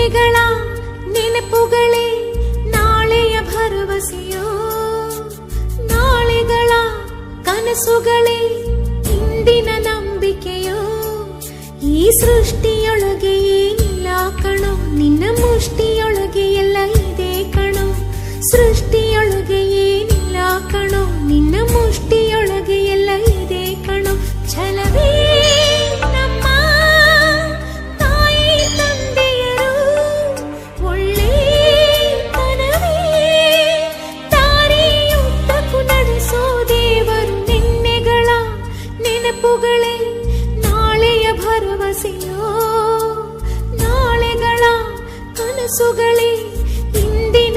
ನಿನ್ನೆಗಳ ನೆನಪುಗಳೇ ನಾಳೆಯ ಭರವಸೆಯೋ, ನಾಳೆಗಳ ಕನಸುಗಳೇ ಇಂದಿನ ನಂಬಿಕೆಯೋ. ಈ ಸೃಷ್ಟಿಯೊಳಗೆ ಏನಿಲ್ಲ ಕಣೋ, ನಿನ್ನ ಮುಷ್ಟಿಯೊಳಗೆ ಎಲ್ಲ ಇದೆ ಕಣೋ. ಸೃಷ್ಟಿಯೊಳಗೆ ಏನಿಲ್ಲ ಕಣೋ, ನಿನ್ನ ಮುಷ್ಟಿಯೊಳಗೆ ಎಲ್ಲ ಇದೆ ಕಣೋ. ಛಲವೇ ನಮ್ಮ ತಾಯಿ ತಂದೆಯರು, ಒಳ್ಳೆತನವೇ ದಾರಿಯುದ್ದಕ್ಕೂ ನಡೆಸೋ ದೇವರು. ನಿನ್ನೆಗಳ ನೆನಪುಗಳೇ ನಾಳೆಯ ಭರವಸೆಯೋ, ನಾಳೆಗಳ ಕನಸುಗಳೇ ಇಂದಿನ